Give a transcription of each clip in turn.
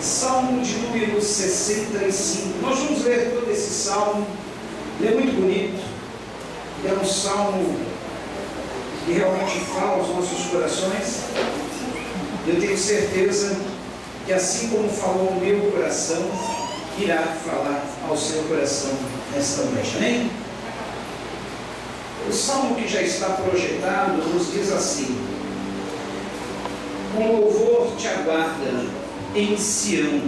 Salmo de número 65. Nós vamos ler todo esse salmo. Ele é muito bonito. É um salmo que realmente fala aos nossos corações. Eu tenho certeza que, assim como falou o meu coração, irá falar ao seu coração nesta noite. Amém? O salmo que já está projetado nos diz assim: com louvor te aguarda em Sião,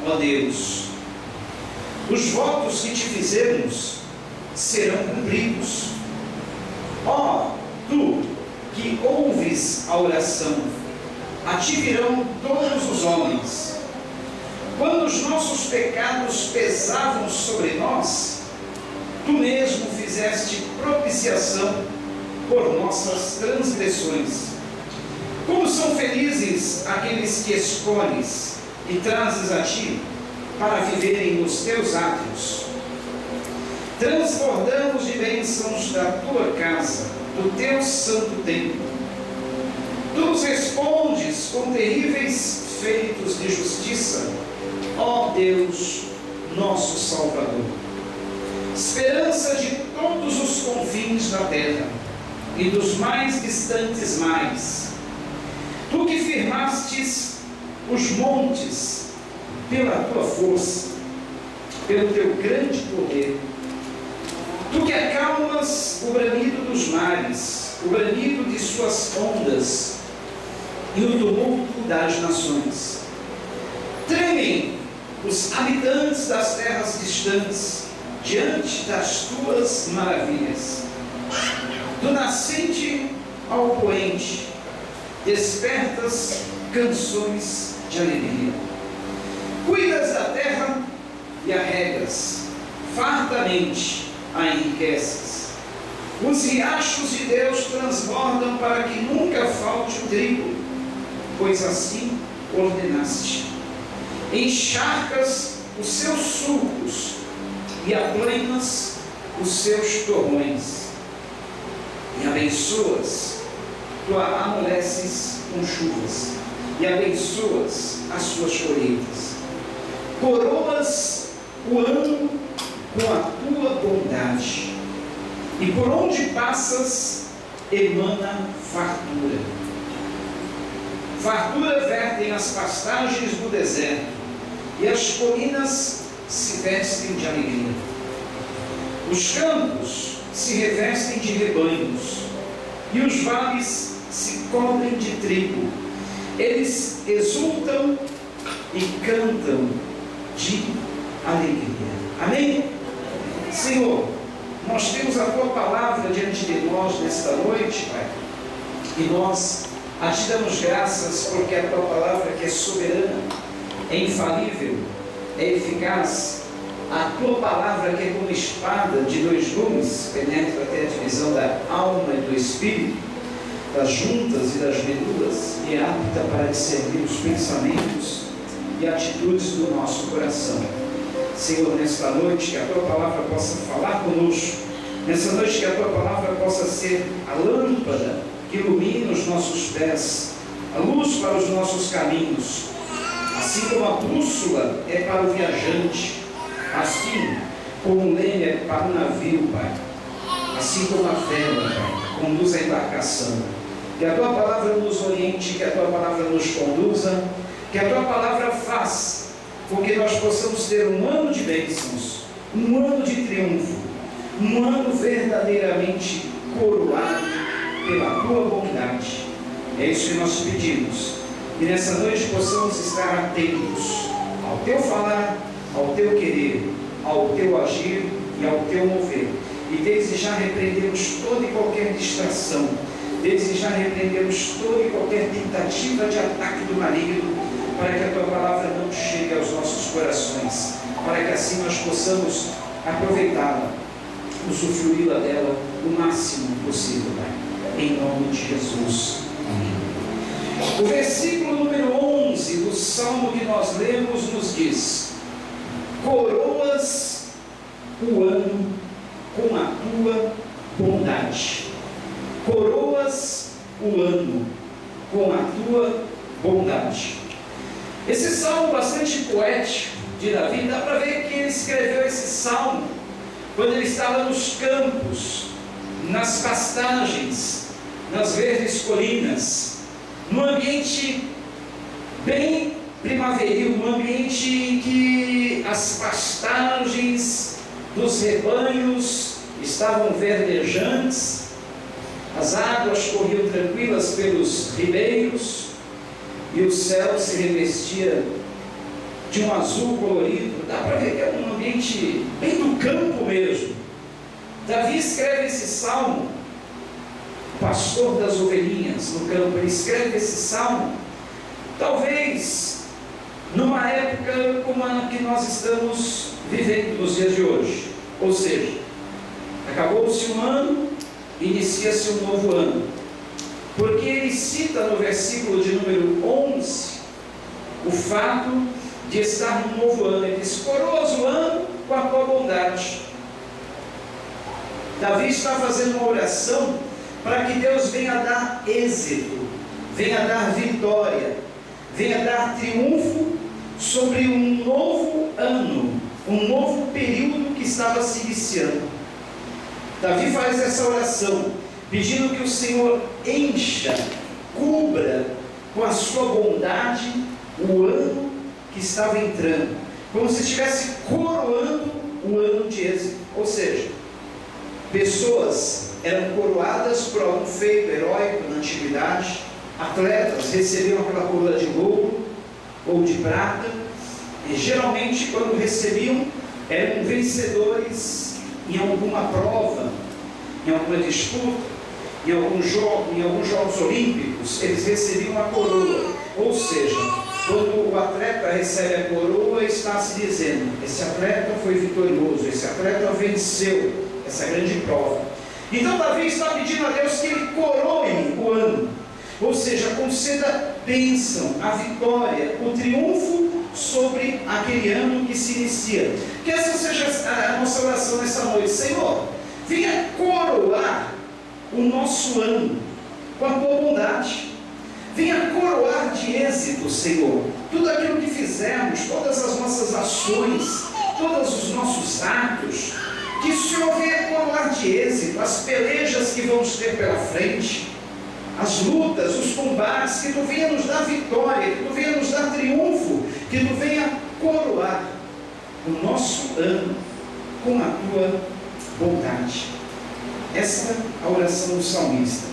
ó Deus. Os votos que te fizemos serão cumpridos. Ó, tu que ouves a oração, a ti virão todos os homens. Quando os nossos pecados pesavam sobre nós, tu mesmo fizeste propiciação por nossas transgressões. Como são felizes aqueles que escolhes e trazes a ti para viverem nos teus átrios. Transbordamos de bênçãos da tua casa, do teu santo templo. Tu nos respondes com terríveis feitos de justiça, ó Deus, nosso Salvador. Esperança de todos os confins da terra e dos mais distantes mares. Tu que firmastes os montes pela tua força, pelo teu grande poder. Tu que acalmas o bramido dos mares, o bramido de suas ondas e o tumulto das nações. Tremem os habitantes das terras distantes diante das tuas maravilhas. Do nascente ao poente, despertas canções de alegria. Cuidas da terra e a regas, fartamente a enriqueces. Os riachos de Deus transbordam para que nunca falte o trigo, pois assim ordenaste. Encharcas os seus sulcos e aplanas os seus torrões. E abençoas, tu a amoleces com chuvas, e abençoas as suas colheitas. Coroas o ano com a tua bondade, e por onde passas, emana fartura. Fartura vertem as pastagens do deserto, e as colinas se vestem de alegria. Os campos se revestem de rebanhos, e os vales se cobrem de trigo. Eles exultam e cantam de alegria. Amém? Senhor, nós temos a tua palavra diante de nós nesta noite, Pai, e nós a ti damos graças porque a tua palavra, que é soberana, é infalível, é eficaz. A tua palavra, que é como espada de dois gumes, penetra até a divisão da alma e do espírito, das juntas e das medulas, e é apta para discernir os pensamentos e atitudes do nosso coração. Senhor, nesta noite, que a tua palavra possa falar conosco, nessa noite que a tua palavra possa ser a lâmpada que ilumina os nossos pés, a luz para os nossos caminhos, assim como a bússola é para o viajante, assim como o leme é para o navio, Pai, assim como a vela, Pai, conduz a embarcação. Que a tua palavra nos oriente, que a tua palavra nos conduza, que a tua palavra faça com que nós possamos ter um ano de bênçãos, um ano de triunfo, um ano verdadeiramente coroado pela tua bondade. É isso que nós pedimos. E nessa noite possamos estar atentos ao teu falar, ao teu querer, ao teu agir e ao teu mover. E desde já repreendemos toda e qualquer distração, desde já repreendemos toda e qualquer tentativa de ataque do maligno, para que a tua palavra não chegue aos nossos corações, para que assim nós possamos aproveitá-la, usufruí-la dela o máximo possível, Pai. Em nome de Jesus. Amém. O versículo número 11 do salmo que nós lemos nos diz: coroas o ano com a tua bondade. Coroas o ano com a tua bondade. Esse salmo bastante poético de Davi, dá para ver que ele escreveu esse salmo quando ele estava nos campos, nas pastagens, nas verdes colinas, num ambiente bem primaveril, num ambiente em que as pastagens dos rebanhos estavam verdejantes, as águas corriam tranquilas pelos ribeiros e o céu se revestia de um azul colorido. Dá para ver que é um ambiente bem do campo mesmo. Davi escreve esse salmo, pastor das ovelhinhas no campo. Ele escreve esse salmo talvez numa época como a que nós estamos vivendo nos dias de hoje, ou seja, acabou-se um ano, inicia-se um novo ano, porque ele cita no versículo de número 11 o fato de estar num novo ano. Ele diz: coroas o ano com a tua bondade. Davi está fazendo uma oração para que Deus venha dar êxito, venha dar vitória, venha dar triunfo sobre um novo ano, um novo período que estava se iniciando. Davi faz essa oração pedindo que o Senhor encha, cubra com a sua bondade o ano que estava entrando, como se estivesse coroando o ano de êxito. Ou seja, pessoas eram coroadas por algum feito heróico na antiguidade, atletas recebiam aquela coroa de ouro ou de prata, e geralmente quando recebiam eram vencedores em alguma prova, em alguma disputa, em alguns Jogos Olímpicos. Eles recebiam a coroa. Ou seja, quando o atleta recebe a coroa, está se dizendo: esse atleta foi vitorioso, esse atleta venceu essa grande prova. Então Davi está pedindo a Deus que ele coroe o ano, ou seja, conceda bênção, a vitória, o triunfo sobre aquele ano que se inicia. Que essa seja a nossa oração nessa noite. Senhor, venha coroar o nosso ano com a tua bondade, venha coroar de êxito, Senhor, tudo aquilo que fizemos, todas as nossas ações, todos os nossos atos, que o Senhor venha coroar de êxito as pelejas que vamos ter pela frente, as lutas, os combates, que tu venha nos dar vitória, que tu venha nos dar triunfo, que tu venha coroar o nosso ano com a tua bondade. Essa é a oração do salmista.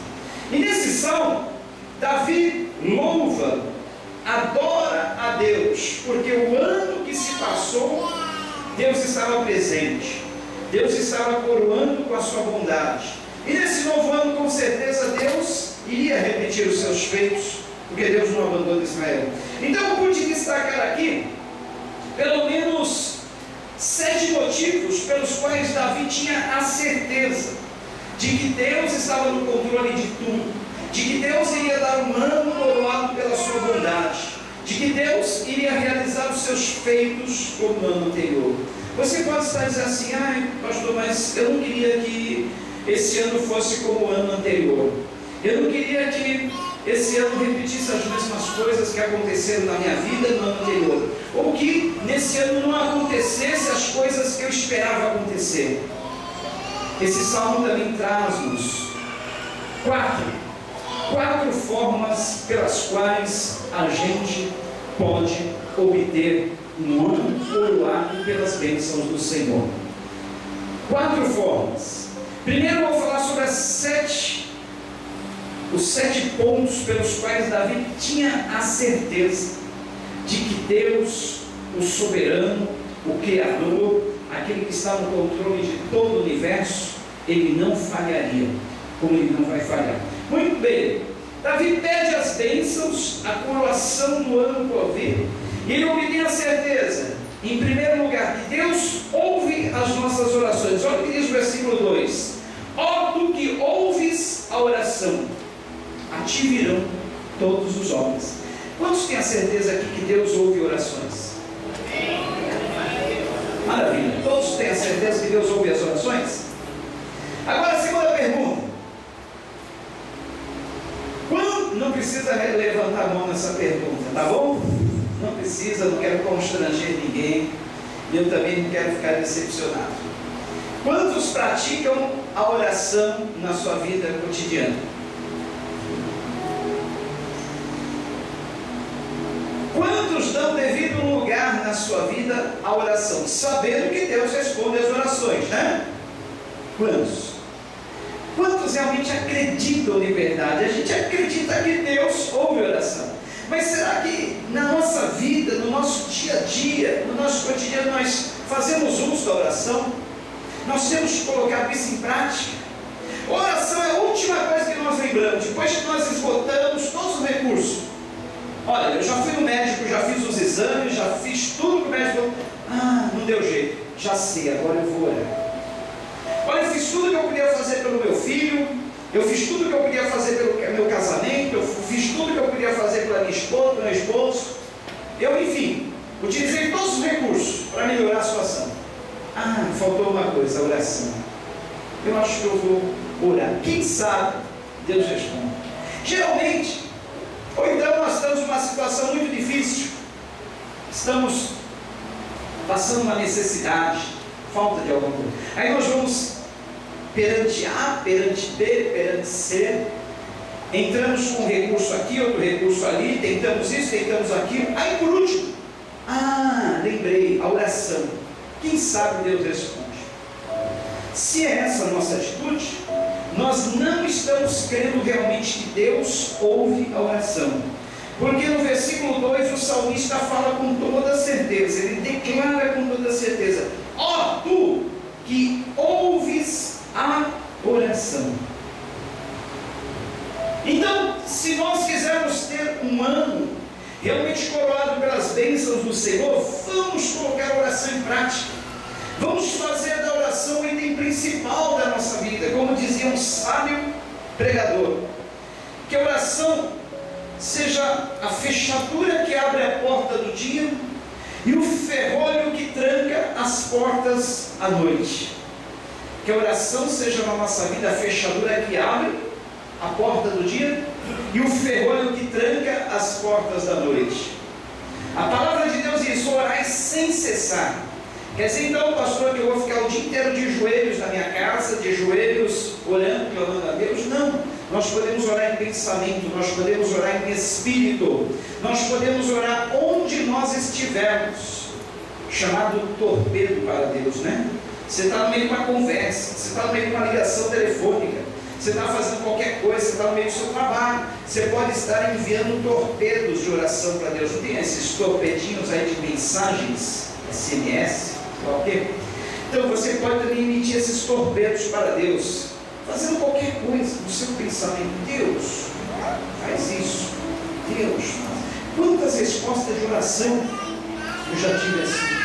E nesse salmo, Davi louva, adora a Deus, porque o ano que se passou, Deus estava presente, Deus estava coroando com a sua bondade. E nesse novo ano, com certeza, Deus iria repetir os seus feitos, porque Deus não abandona Israel. Então eu pude destacar aqui pelo menos 7 motivos pelos quais Davi tinha a certeza de que Deus estava no controle de tudo, de que Deus iria dar um ano coroado pela sua bondade, de que Deus iria realizar os seus feitos como no ano anterior. Você pode estar dizendo assim: ai pastor, mas eu não queria que esse ano fosse como o ano anterior, eu não queria que esse ano repetisse as mesmas coisas que aconteceram na minha vida no ano anterior, ou que nesse ano não acontecesse as coisas que eu esperava acontecer. Esse salmo também traz-nos quatro formas pelas quais a gente pode obter um ano coroado pelas bênçãos do Senhor. 4 formas. Primeiro eu vou falar sobre os 7 pontos pelos quais Davi tinha a certeza de que Deus, o soberano, o Criador, aquele que está no controle de todo o universo, ele não falharia, como ele não vai falhar. Muito bem, Davi pede as bênçãos, a coroação do ano por vir, e ele obtém a certeza, em primeiro lugar, que Deus ouve as nossas orações. Olha o que diz o versículo 2: ó tu que ouves a oração, a ti virão todos os homens. Quantos têm a certeza aqui que Deus ouve orações? Maravilha, todos têm a certeza que Deus ouve as orações? Agora a segunda pergunta: não precisa levantar a mão nessa pergunta, tá bom? Não precisa, não quero constranger ninguém. E eu também não quero ficar decepcionado. Quantos praticam a oração na sua vida cotidiana? Quantos dão devido lugar na sua vida à oração, sabendo que Deus responde às orações, né? Quantos? Quantos realmente acreditam de verdade? A gente acredita que Deus ouve oração, mas será que na nossa vida, no nosso dia a dia, no nosso cotidiano, nós fazemos uso da oração? Nós temos que colocar isso em prática. A oração é a última coisa que nós lembramos, depois que nós esgotamos todos os recursos. Olha, eu já fui no médico, já fiz os exames, já fiz tudo que o médico falou. Não deu jeito, já sei, agora eu vou orar. Olha, eu fiz tudo que eu podia fazer pelo meu filho, eu fiz tudo que eu podia fazer pelo meu casamento, eu fiz tudo que eu podia fazer pela minha esposa, pelo meu esposo. Eu, enfim, utilizei todos os recursos para melhorar a situação. Faltou uma coisa, a oração. Eu acho que eu vou orar. Quem sabe Deus responde. Geralmente, ou então nós estamos numa situação muito difícil, estamos passando uma necessidade, falta de alguma coisa. Aí nós vamos perante A, perante B, perante C, entramos com um recurso aqui, outro recurso ali, tentamos isso, tentamos aquilo. Aí por último, lembrei, a oração. Quem sabe Deus responde. Se é essa a nossa atitude, nós não estamos crendo realmente que Deus ouve a oração. Porque no versículo 2 o salmista fala com toda certeza, ele declara com toda certeza: ó tu que ouves a oração. Então, se nós quisermos ter um ano realmente coroado pelas bênçãos do Senhor, vamos colocar a oração em prática. Vamos fazer da oração o item principal da nossa vida, como dizia um sábio pregador, que a oração seja a fechadura que abre a porta do dia e o ferrolho que tranca as portas à noite. Que a oração seja na nossa vida a fechadura que abre a porta do dia e o ferrolho que tranca as portas da noite. A palavra de Deus diz: orai sem cessar. Quer dizer então, pastor, que eu vou ficar o dia inteiro de joelhos na minha casa, de joelhos orando, clamando a Deus? Não. Nós podemos orar em pensamento, nós podemos orar em espírito, nós podemos orar onde nós estivermos. Chamado torpedo para Deus, né? Você está no meio de uma conversa, você está no meio de uma ligação telefônica, você está fazendo qualquer coisa, você está no meio do seu trabalho, você pode estar enviando torpedos de oração para Deus. Não tem esses torpedinhos aí de mensagens, SMS, ok? Então você pode também emitir esses torpedos para Deus, fazendo qualquer coisa no seu pensamento. Deus, faz isso. Deus, quantas respostas de oração eu já tive assim,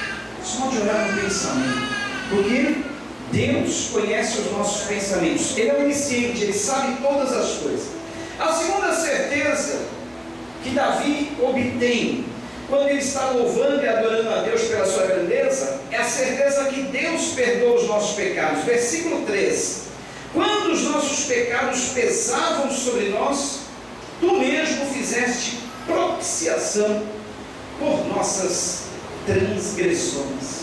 só de orar no pensamento, porque Deus conhece os nossos pensamentos, Ele é onisciente, Ele sabe todas as coisas. A segunda certeza que Davi obtém quando ele está louvando e adorando a Deus pela sua grandeza, é a certeza que Deus perdoa os nossos pecados. Versículo 3: quando os nossos pecados pesavam sobre nós, tu mesmo fizeste propiciação por nossas transgressões.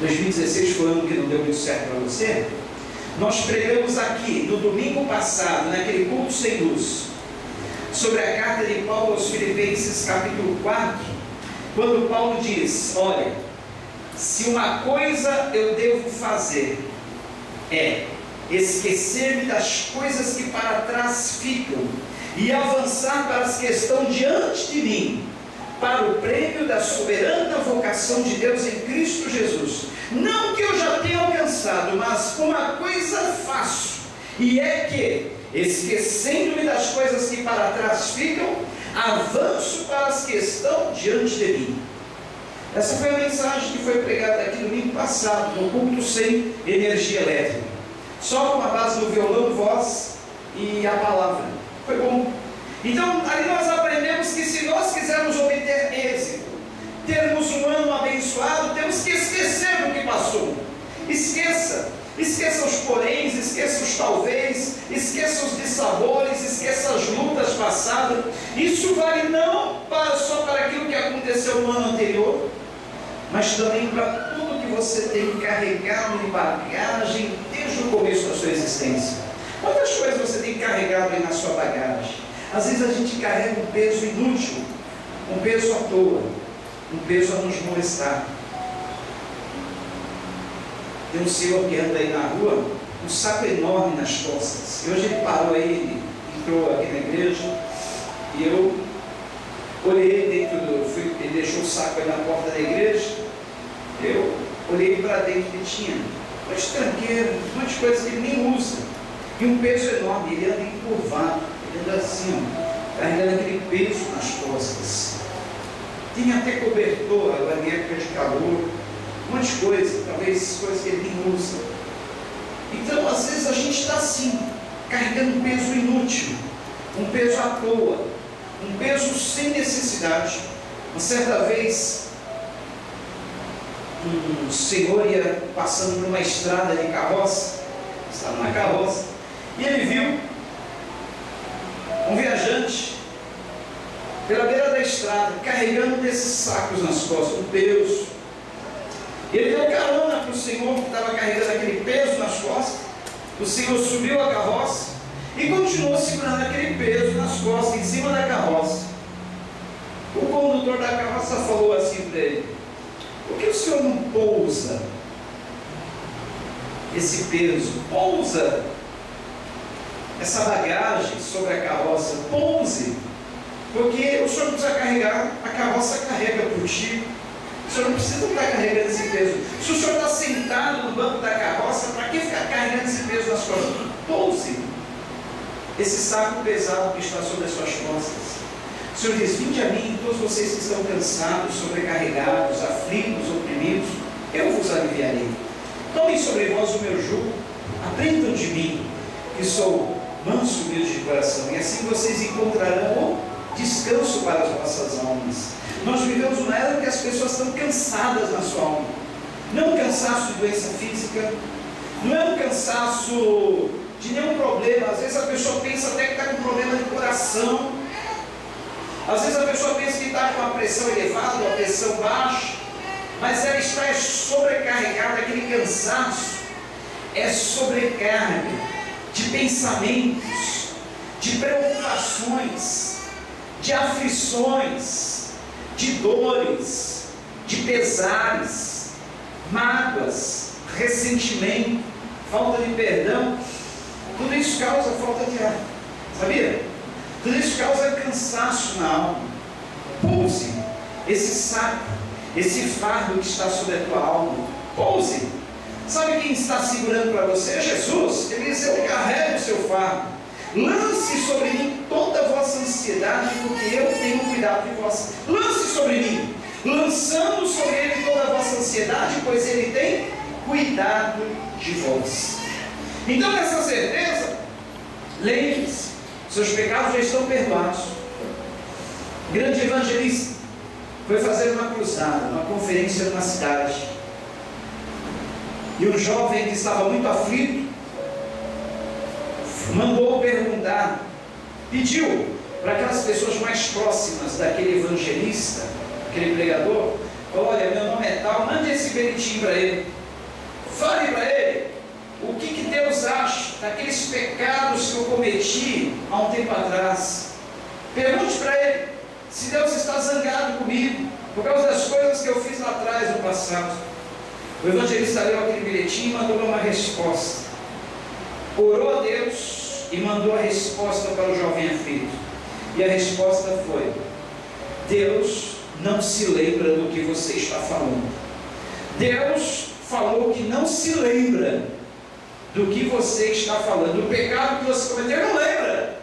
2016 foi um ano que não deu muito certo para você. Nós pregamos aqui no domingo passado, naquele culto sem luz, sobre a carta de Paulo aos Filipenses, capítulo 4, quando Paulo diz: olha, se uma coisa eu devo fazer, é esquecer-me das coisas que para trás ficam e avançar para as que estão diante de mim, para o prêmio da soberana vocação de Deus em Cristo Jesus. Não que eu já tenha alcançado, mas uma coisa faço, e é que, esquecendo-me das coisas que para trás ficam, avanço para as que estão diante de mim. Essa foi a mensagem que foi pregada aqui no domingo passado, no culto sem energia elétrica, só com a base do violão, voz e a palavra. Foi bom. Então, ali nós aprendemos que se nós quisermos obter êxito, termos um ano abençoado, temos que esquecer do que passou. Esqueça. Esqueça os poréns, esqueça os talvez, esqueça os dissabores, esqueça as lutas passadas. Isso vale não só para aquilo que aconteceu no ano anterior, mas também para tudo que você tem carregado em bagagem desde o começo da sua existência. Quantas coisas você tem carregado aí na sua bagagem? Às vezes a gente carrega um peso inútil, um peso à toa, um peso a nos molestar. Tem um senhor que anda aí na rua, um saco enorme nas costas. E hoje ele parou aí, ele entrou aqui na igreja, e eu olhei ele deixou o saco aí na porta da igreja, eu olhei para dentro e tinha dois tranqueiros, um monte de coisa que ele nem usa, e um peso enorme. Ele anda encurvado, ele anda assim, ó, carregando aquele peso nas costas. Tem até cobertor, agora em época de calor, um monte de coisa, talvez coisas que ele nem usa. Então, às vezes a gente está assim, carregando um peso inútil, um peso à toa, um peso sem necessidade. Uma certa vez, um senhor ia passando por uma estrada de carroça, estava numa carroça, e ele viu um viajante pela beira da estrada, carregando desses sacos nas costas, um peso. E ele deu carona para o senhor que estava carregando aquele peso nas costas. O senhor subiu a carroça e continuou segurando aquele peso nas costas, em cima da carroça. O condutor da carroça falou assim para ele: por que o senhor não pousa esse peso? Pousa essa bagagem sobre a carroça, pouse, porque o senhor não precisa carregar, a carroça carrega por ti. O senhor não precisa estar carregando esse peso. Se o senhor está sentado no banco da carroça, para que ficar carregando esse peso nas costas? Pouse esse saco pesado que está sobre as suas costas. O Senhor diz: vinde a mim, todos vocês que estão cansados, sobrecarregados, aflitos, oprimidos, eu vos aliviarei. Tomem sobre vós o meu jugo, aprendam de mim, que sou manso e humilde de coração, e assim vocês encontrarão o descanso para as vossas almas. Nós vivemos uma era em que as pessoas estão cansadas na sua alma. Não é um cansaço de doença física, não é um cansaço de nenhum problema. Às vezes a pessoa pensa até que está com problema de coração. Às vezes a pessoa pensa que está com a pressão elevada, uma pressão baixa, mas ela está sobrecarregada. Aquele cansaço é sobrecarga de pensamentos, de preocupações, de aflições, de dores, de pesares, mágoas, ressentimento, falta de perdão. Tudo isso causa falta de ar, sabia? Tudo isso causa cansaço na alma. Pouse esse saco, esse fardo que está sobre a tua alma. Pouse. Sabe quem está segurando para você? É Jesus. Ele diz: eu carrego o seu fardo. Lance sobre mim toda a vossa ansiedade, porque eu tenho cuidado de vós. Lance sobre mim, lançando sobre ele toda a vossa ansiedade, pois ele tem cuidado de vós. Então, nessa certeza, lembre-se, seus pecados já estão perdoados. O grande evangelista foi fazer uma cruzada, uma conferência numa cidade, e um jovem que estava muito aflito mandou perguntar, pediu para aquelas pessoas mais próximas daquele evangelista, aquele pregador: olha, meu nome é tal, mande esse bilhetinho para ele, fale para ele o que Deus acha daqueles pecados que eu cometi há um tempo atrás. Pergunte para ele se Deus está zangado comigo por causa das coisas que eu fiz lá atrás no passado. O evangelista leu aquele bilhetinho e mandou uma resposta. Orou a Deus e mandou a resposta para o jovem aflito. E a resposta foi: Deus não se lembra do que você está falando. Deus falou que não se lembra do que você está falando. Do pecado que você cometeu, não lembra.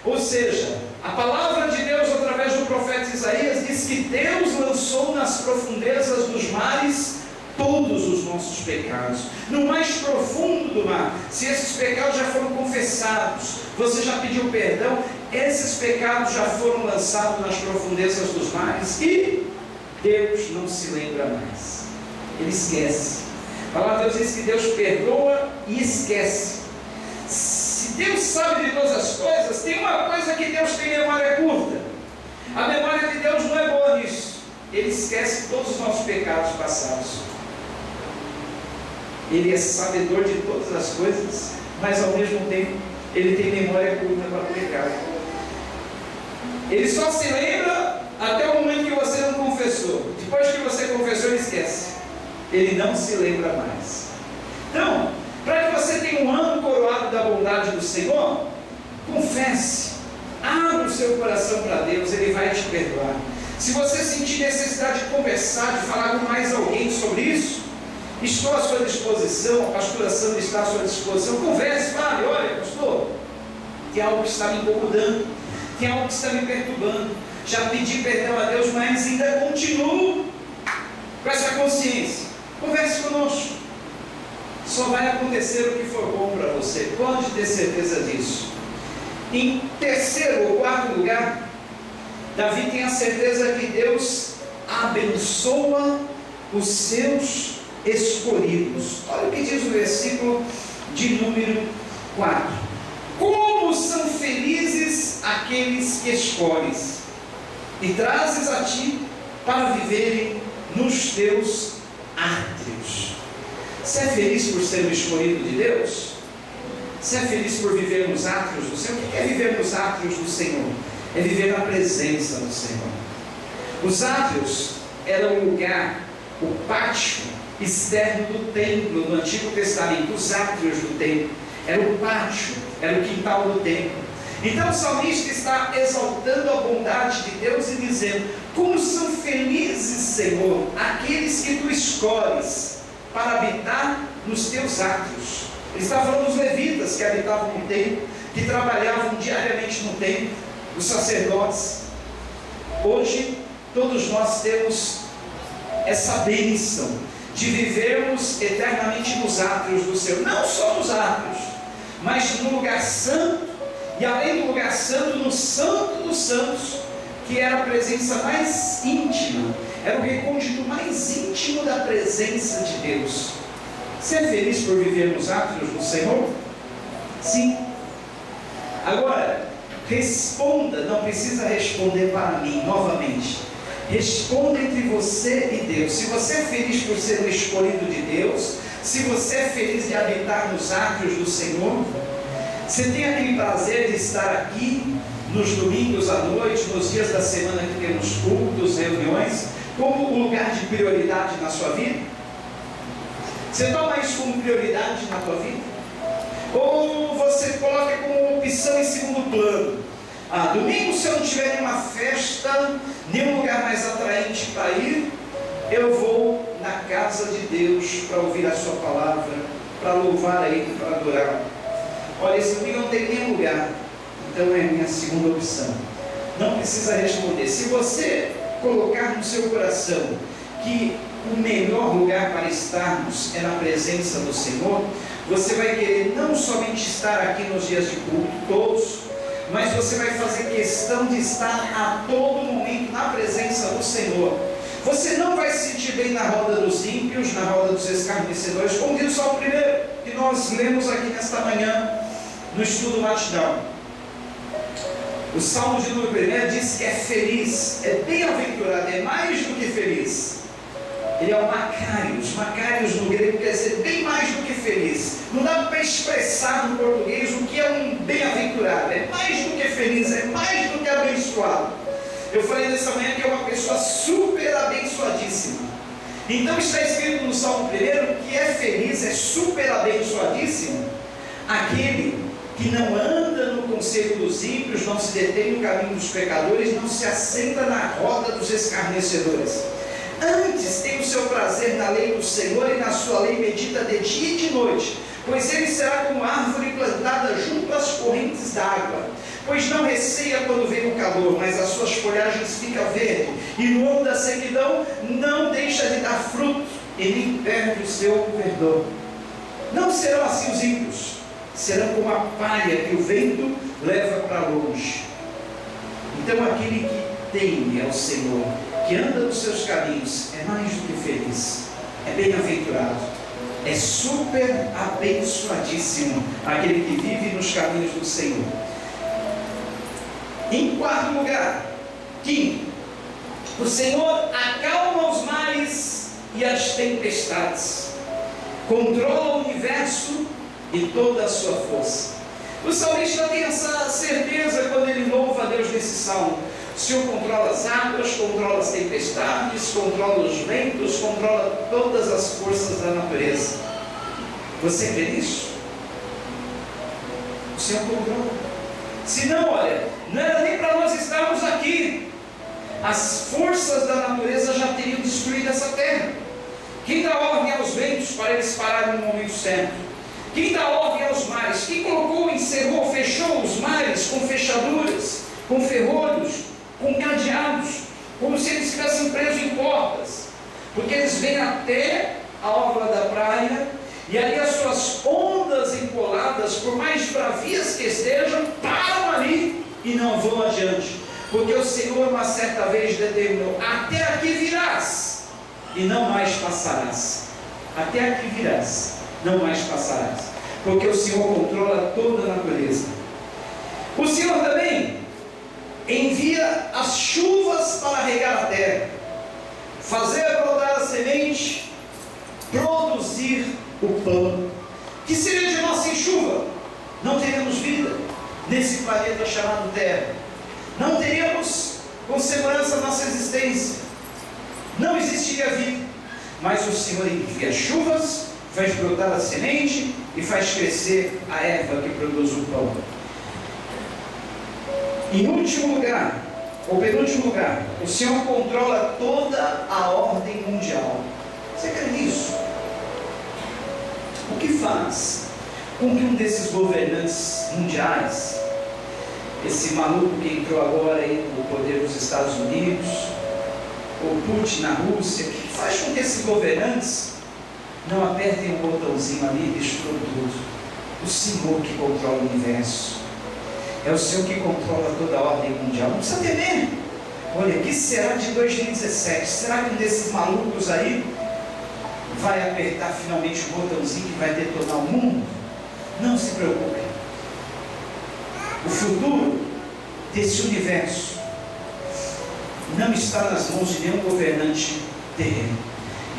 Ou seja, a palavra de Deus através do profeta Isaías diz que Deus lançou nas profundezas dos mares todos os nossos pecados, no mais profundo do mar. Se esses pecados já foram confessados, você já pediu perdão, esses pecados já foram lançados nas profundezas dos mares, e Deus não se lembra mais, Ele esquece. A palavra de Deus diz que Deus perdoa e esquece. Se Deus sabe de todas as coisas, tem uma coisa que Deus tem: memória curta. A memória de Deus não é boa nisso. Ele esquece todos os nossos pecados passados. Ele é sabedor de todas as coisas, mas ao mesmo tempo ele tem memória curta para o pecado. Ele só se lembra até o momento que você não confessou. Depois que você confessou, ele esquece. Ele não se lembra mais. Então, para que você tenha um ano coroado da bondade do Senhor, confesse, abra o seu coração para Deus, Ele vai te perdoar. Se você sentir necessidade de conversar, de falar com mais alguém sobre isso, estou à sua disposição, a pastora Sandra está à sua disposição. Converse, fale: olha, pastor, tem algo que está me incomodando, tem algo que está me perturbando, já pedi perdão a Deus, mas ainda continuo com essa consciência. Converse conosco. Só vai acontecer o que for bom para você, pode ter certeza disso. Em terceiro ou quarto lugar, Davi tem a certeza que Deus abençoa os seus escolhidos. Olha o que diz o versículo de número 4: como são felizes aqueles que escolhes e trazes a ti para viverem nos teus átrios. Você é feliz por ser o escolhido de Deus? Você é feliz por viver nos átrios do Senhor? O que é viver nos átrios do Senhor? É viver na presença do Senhor. Os átrios eram o lugar, o pátio externo do templo no Antigo Testamento. Os átrios do templo era o pátio, era o quintal do templo. Então o salmista está exaltando a bondade de Deus e dizendo: como são felizes, Senhor, aqueles que tu escolhes para habitar nos teus átrios. Ele está falando dos levitas que habitavam no templo, que trabalhavam diariamente no templo, os sacerdotes. Hoje todos nós temos essa bênção de vivermos eternamente nos átrios do Senhor. Não só nos átrios, mas no lugar santo, e além do lugar santo, no Santo dos Santos, que era a presença mais íntima, era o recôndito mais íntimo da presença de Deus. Você é feliz por viver nos átrios do Senhor? Sim. Agora, responda, não precisa responder para mim novamente. Responda entre você e Deus. Se você é feliz por ser o escolhido de Deus, se você é feliz de habitar nos átrios do Senhor, você tem aquele prazer de estar aqui nos domingos à noite, nos dias da semana que temos cultos, reuniões, como um lugar de prioridade na sua vida? Você toma isso como prioridade na tua vida? Ou você coloca como opção em segundo plano? Domingo, se eu não tiver nenhuma festa, nenhum lugar mais atraente para ir, eu vou na casa de Deus para ouvir a sua palavra, para louvar a Ele, para adorar. Olha, esse domingo não tem nenhum lugar, então é a minha segunda opção. Não precisa responder. Se você colocar no seu coração que o melhor lugar para estarmos é na presença do Senhor, você vai querer não somente estar aqui nos dias de culto, todos, mas você vai fazer questão de estar a todo momento na presença do Senhor. Você não vai se sentir bem na roda dos ímpios, na roda dos escarnecedores, como diz o Salmo 1 que nós lemos aqui nesta manhã no estudo matinal. O Salmo de número 1 diz que é feliz, é bem-aventurado, é mais do que feliz. Ele é o Macarius. Macarius no grego quer dizer bem mais do que feliz. Não dá para expressar no português o que é um bem-aventurado. É mais do que feliz, é mais do que abençoado. Eu falei nessa manhã que é uma pessoa super abençoadíssima. Então está escrito no Salmo 1 que é feliz, é super abençoadíssimo aquele que não anda no conselho dos ímpios, não se detém no caminho dos pecadores, não se assenta na roda dos escarnecedores. Antes tem o seu prazer na lei do Senhor, e na sua lei medita de dia e de noite, pois ele será como árvore plantada junto às correntes d'água, pois não receia quando vem o calor, mas as suas folhagens ficam verdes, e no ano da sequidão não deixa de dar fruto, e nem perde o seu verdor. Não serão assim os ímpios, serão como a palha que o vento leva para longe. Então aquele que teme ao Senhor, que anda nos seus caminhos, é mais do que feliz, é bem-aventurado, é super abençoadíssimo aquele que vive nos caminhos do Senhor. Em quarto lugar, quinto, o Senhor acalma os mares e as tempestades, controla o universo e toda a sua força. O salmista tem essa certeza quando ele louva a Deus nesse salmo. O Senhor controla as águas, controla as tempestades, controla os ventos, controla todas as forças da natureza. Você crê nisso? O Senhor controla. Se não, olha, não era nem para nós estarmos aqui. As forças da natureza já teriam destruído essa terra. Quem dá ordem aos ventos para eles pararem no momento certo? Quem dá ordem aos mares? Quem colocou, encerrou, fechou os mares com fechaduras, com ferrolhos, com cadeados, como se eles estivessem presos em portas? Porque eles vêm até a orla da praia, e ali as suas ondas empoladas, por mais bravias que estejam, param ali e não vão adiante. Porque o Senhor uma certa vez determinou: até aqui virás e não mais passarás. Até aqui virás, não mais passarás. Porque o Senhor controla toda a natureza. O Senhor também envia as chuvas para regar a terra, fazer brotar a semente, produzir o pão. Que seria de nós sem chuva? Não teremos vida nesse planeta chamado Terra. Não teríamos com segurança a nossa existência. Não existiria vida. Mas o Senhor envia chuvas, faz brotar a semente e faz crescer a erva que produz o pão. Em último lugar, ou penúltimo lugar, o Senhor controla toda a ordem mundial. Você crê nisso? O que faz com que um desses governantes mundiais, esse maluco que entrou agora aí no poder dos Estados Unidos, o Putin na Rússia, o que faz com que esses governantes não apertem um botãozinho ali e destruam tudo? O Senhor que controla o universo. É o Senhor que controla toda a ordem mundial. Não precisa temer. Olha, o que será de 2017? Será que um desses malucos aí vai apertar finalmente o botãozinho que vai detonar o mundo? Não se preocupe. O futuro desse universo não está nas mãos de nenhum governante terreno.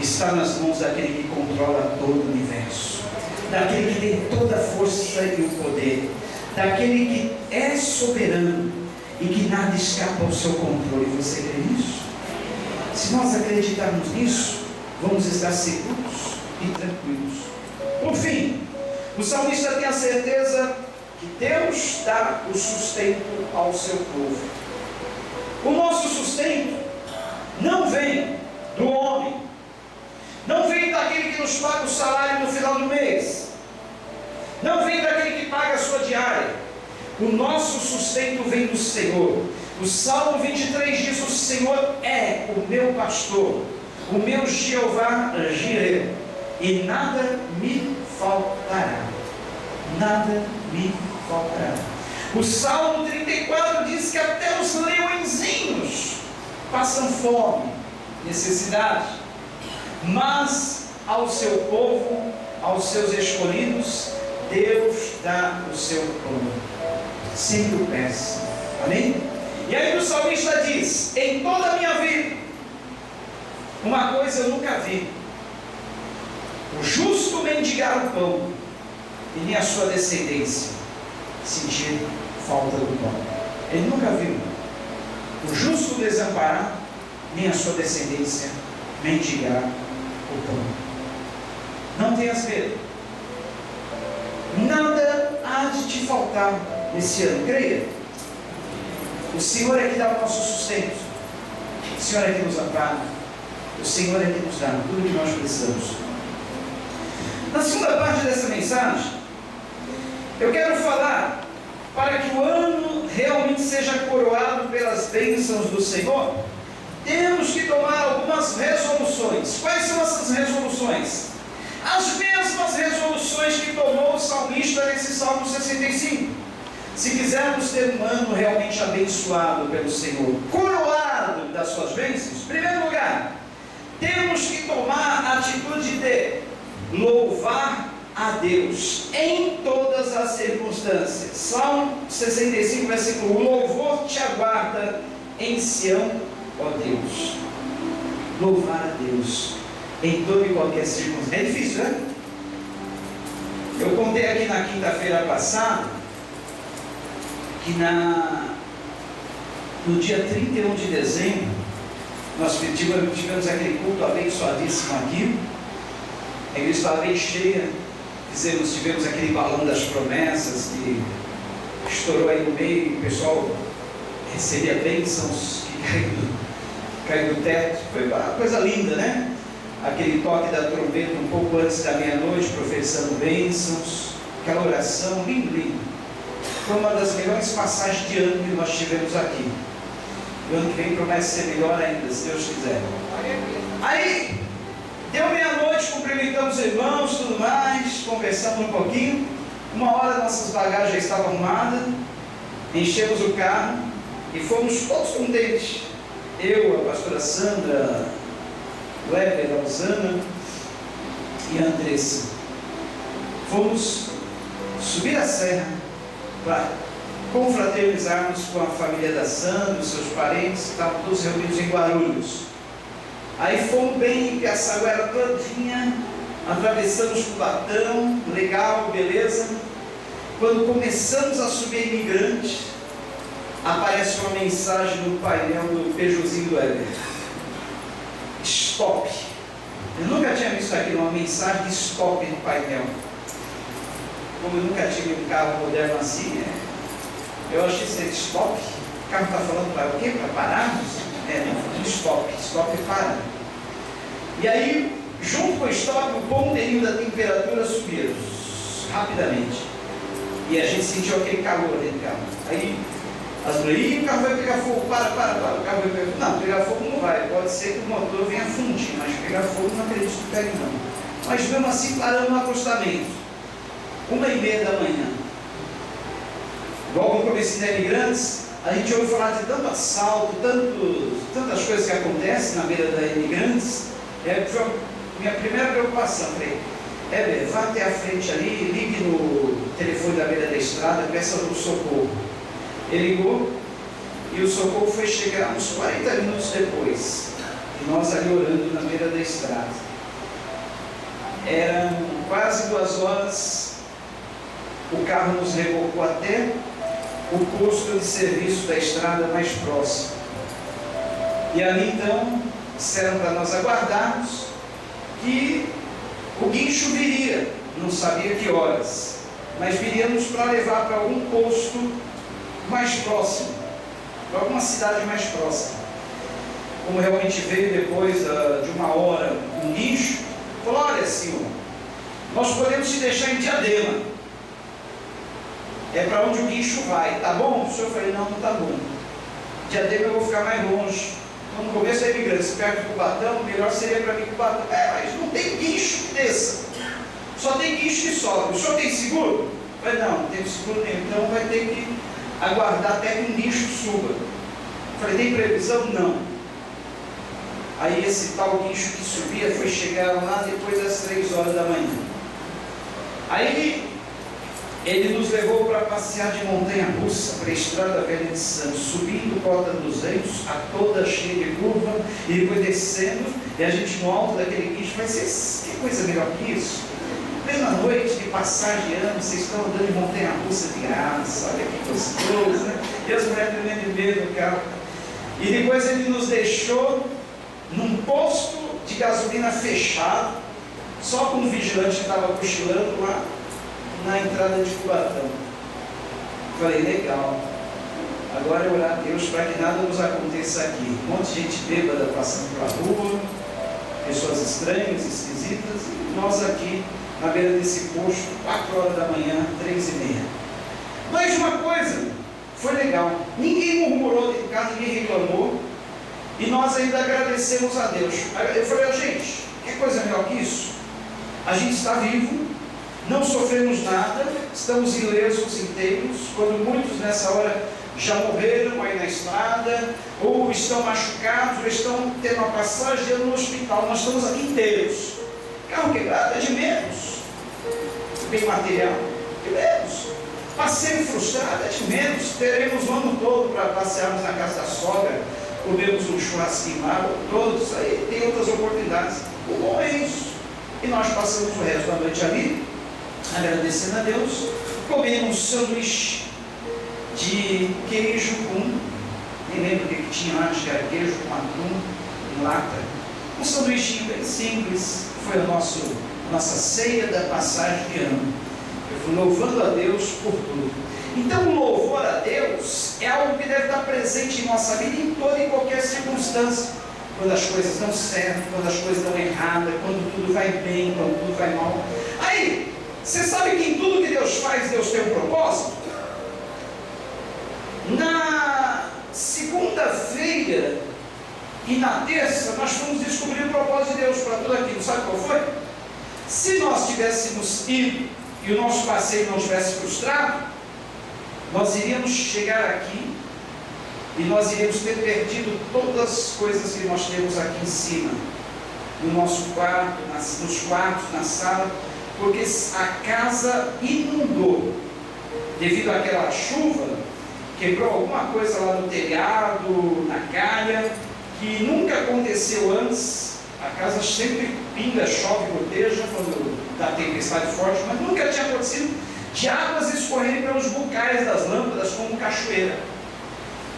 Está nas mãos daquele que controla todo o universo, daquele que tem toda a força e o poder, daquele que é soberano e que nada escapa ao seu controle. Você crê nisso? Se nós acreditarmos nisso, vamos estar seguros e tranquilos. Por fim, o salmista tem a certeza que Deus dá o sustento ao seu povo. O nosso sustento não vem do homem, não vem daquele que nos paga o salário no final do mês, não vem daquele que paga a sua diária. O nosso sustento vem do Senhor. O Salmo 23 diz: o Senhor é o meu pastor, o meu Jeová Jireh, e nada me faltará. Nada me faltará. O Salmo 34 diz que até os leõezinhos passam fome, necessidade, mas ao seu povo, aos seus escolhidos, Deus dá o seu pão. Sempre o peça. Amém? E aí o salmista diz: em toda a minha vida, uma coisa eu nunca vi: o justo mendigar o pão, e nem a sua descendência sentir falta do pão. Ele nunca viu o justo desamparar, nem a sua descendência mendigar o pão. Não tenhas medo. Nada há de te faltar nesse ano. Creia. O Senhor é que dá o nosso sustento. O Senhor é que nos ampara. O Senhor é que nos dá tudo o que nós precisamos. Na segunda parte dessa mensagem, eu quero falar para que o ano realmente seja coroado pelas bênçãos do Senhor. Temos que tomar algumas resoluções. Quais são essas resoluções? As mesmas resoluções que tomou o salmista nesse Salmo 65. Se quisermos ter um ano realmente abençoado pelo Senhor, coroado das suas bênçãos, em primeiro lugar, temos que tomar a atitude de louvar a Deus em todas as circunstâncias. Salmo 65, versículo 1: o louvor te aguarda em Sião, ó Deus. Louvar a Deus em toda e qualquer circunstância. É difícil, né? Eu contei aqui na quinta-feira passada que no dia 31 de dezembro nós tivemos aquele culto abençoadíssimo aqui. A igreja estava bem cheia. Tivemos aquele balão das promessas que estourou aí no meio, e o pessoal recebia bênçãos que caiu do teto. Foi uma coisa linda, né? Aquele toque da trombeta um pouco antes da meia-noite, professando bênçãos, aquela oração, lindo, lindo. Foi uma das melhores passagens de ano que nós tivemos aqui. O ano que vem promete ser melhor ainda, se Deus quiser. Aí, deu meia-noite, cumprimentamos os irmãos, tudo mais, conversamos um pouquinho. 1h nossas bagagens já estavam arrumadas, enchemos o carro e fomos todos contentes. Eu, a pastora Sandra, o Weber, a Rosana e a Andressa. Fomos subir a serra para confraternizarmos com a família da Sandra, os seus parentes, que estavam todos reunidos em Guarulhos. Aí fomos bem em Piaçaguera todinha, atravessamos Cubatão, legal, beleza. Quando começamos a subir Imigrante, aparece uma mensagem no painel do Peugeotzinho do Weber: stop. Eu nunca tinha visto aqui uma mensagem de stop no painel. Como eu nunca tive um carro moderno assim, eu achei que seria stop. O carro está falando para o quê? Para pararmos? Não, stop. Stop é parar. E aí, junto com o stop, o ponteirinho da temperatura subiu rapidamente. E a gente sentiu aquele calor dentro do carro. Aí, as mulheres, o carro vai pegar fogo, para, o carro vai pegar fogo. Não, pegar fogo não vai, pode ser que o motor venha fundir, mas pegar fogo não acredito que pegue não. Mas mesmo assim paramos no acostamento, 1h30 da manhã. Logo no começo da Imigrantes, a gente ouve falar de tanto assalto, tantas coisas que acontecem na beira da Imigrantes. Foi minha primeira preocupação. Falei, vá até a frente ali, ligue no telefone da beira da estrada, peça o socorro. Ele ligou e o socorro foi chegar uns 40 minutos depois, e nós ali orando na beira da estrada. Eram quase 2 horas, o carro nos rebocou até o posto de serviço da estrada mais próximo. E ali então disseram para nós aguardarmos que o guincho viria, não sabia que horas, mas viríamos para levar para algum posto mais próximo, para alguma cidade mais próxima. Como realmente veio depois de 1 hora um guincho, falou: olha senhor, nós podemos te deixar em Diadema, é para onde o guincho vai, tá bom? O senhor falou: não tá bom, Diadema eu vou ficar mais longe, então no começo da Imigrantes, perto do Cubatão, melhor seria para mim Cubatão. Mas não tem guincho que desça, só tem guincho que sobe. O senhor tem seguro? Eu falei: não tem seguro nenhum, então vai ter que aguardar até que um guincho suba. Eu falei: tem previsão? Não. Aí esse tal guincho que subia foi chegar lá depois das 3 horas da manhã. Aí ele nos levou para passear de montanha-russa para a Estrada Velha de Santos, subindo Cota dos Ventos, a toda cheia de curva, e depois descendo, e a gente no alto daquele guincho. Vai ser que coisa melhor que isso? Plena noite de passagem de ano, vocês estão andando de montanha-russa de graça, olha que gostoso, né? E as mulheres tremendo de medo no carro. E depois ele nos deixou num posto de gasolina fechado, só com um vigilante que estava cochilando lá na entrada de Cubatão. Falei: legal, agora é orar a Deus para que nada nos aconteça aqui. Um monte de gente bêbada passando pela rua, pessoas estranhas, esquisitas, e nós aqui na beira desse posto, 4 horas da manhã, 3h30. Mas uma coisa foi legal, ninguém murmurou de casa, ninguém reclamou, e nós ainda agradecemos a Deus. Eu falei: gente, que coisa melhor que isso? A gente está vivo, não sofremos nada, estamos ilesos, inteiros, quando muitos nessa hora já morreram aí na estrada, ou estão machucados, ou estão tendo uma passagem no hospital. Nós estamos aqui inteiros. Carro quebrado é de menos. Bem material, de menos. Passeio frustrado é de menos. Teremos o ano todo para passearmos na casa da sogra, comermos um churrasquinho lá, todos. Aí tem outras oportunidades. O bom é isso. E nós passamos o resto da noite ali, agradecendo a Deus, comendo um sanduíche de queijo com, nem lembro o que tinha lá, acho que era queijo com atum em lata. Um sanduíchinho bem simples. Foi a nossa ceia da passagem de ano. Eu fui louvando a Deus por tudo. Então o louvor a Deus é algo que deve estar presente em nossa vida em toda e qualquer circunstância. Quando as coisas dão certo, quando as coisas dão errada, quando tudo vai bem, quando tudo vai mal. Aí, você sabe que em tudo que Deus faz, Deus tem um propósito? Na segunda-feira e na terça, nós fomos descobrir o propósito de Deus para tudo aquilo. Sabe qual foi? Se nós tivéssemos ido e o nosso passeio não tivesse frustrado, nós iríamos chegar aqui e nós iríamos ter perdido todas as coisas que nós temos aqui em cima, no nosso quarto, nos quartos, na sala, porque a casa inundou devido àquela chuva, quebrou alguma coisa lá no telhado, na calha, que nunca aconteceu antes. A casa sempre pinga, chove, goteja quando dá tempestade forte, mas nunca tinha acontecido de águas escorrerem pelos bucais das lâmpadas como cachoeira.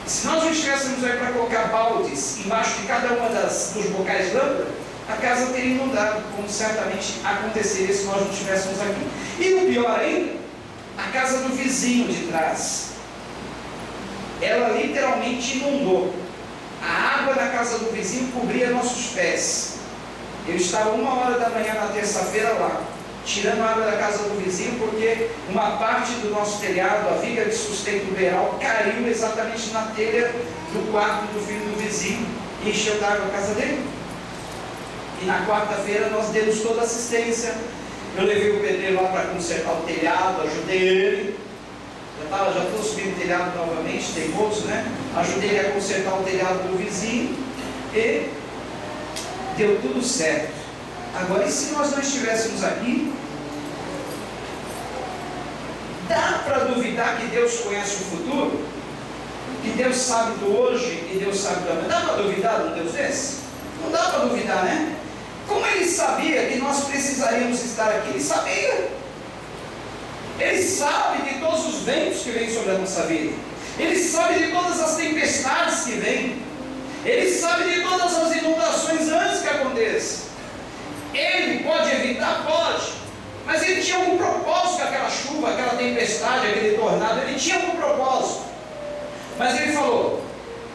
Se nós não estivéssemos aí para colocar baldes embaixo de cada uma dos bocais de lâmpada, a casa teria inundado, como certamente aconteceria se nós não estivéssemos aqui. E o pior ainda, a casa do vizinho de trás, ela literalmente inundou. A água da casa do vizinho cobria nossos pés. Eu estava 1h da manhã na terça-feira lá, tirando a água da casa do vizinho, porque uma parte do nosso telhado, a viga de sustento beiral, caiu exatamente na telha do quarto do filho do vizinho e encheu d'água a casa dele. E na quarta-feira nós demos toda a assistência. Eu levei o pedreiro lá para consertar o telhado, ajudei ele. Já estou subindo o telhado novamente, teimoso, né? Ajudei ele a consertar o telhado do vizinho e deu tudo certo. Agora, e se nós não estivéssemos aqui? Dá para duvidar que Deus conhece o futuro? Que Deus sabe do hoje e Deus sabe do amanhã? Dá para duvidar de um Deus desse? Não dá para duvidar, né? Como ele sabia que nós precisaríamos estar aqui? Ele sabia. Ele sabe de todos os ventos que vêm sobre a nossa vida. Ele sabe de todas as tempestades que vêm. Ele sabe de todas as inundações antes que aconteça. Ele pode evitar? Pode. Mas ele tinha algum propósito com aquela chuva, aquela tempestade, aquele tornado. Ele tinha algum propósito. Mas ele falou: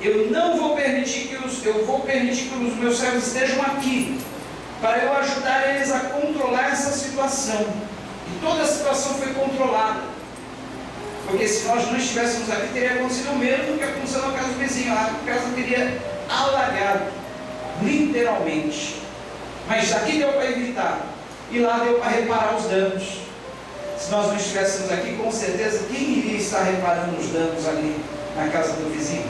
eu vou permitir que os meus servos estejam aqui, para eu ajudar eles a controlar essa situação. E toda a situação foi controlada. Porque se nós não estivéssemos aqui, teria acontecido o mesmo que aconteceu na casa do vizinho. A casa teria alagado, literalmente. Mas aqui deu para evitar. E lá deu para reparar os danos. Se nós não estivéssemos aqui, com certeza, quem iria estar reparando os danos ali na casa do vizinho?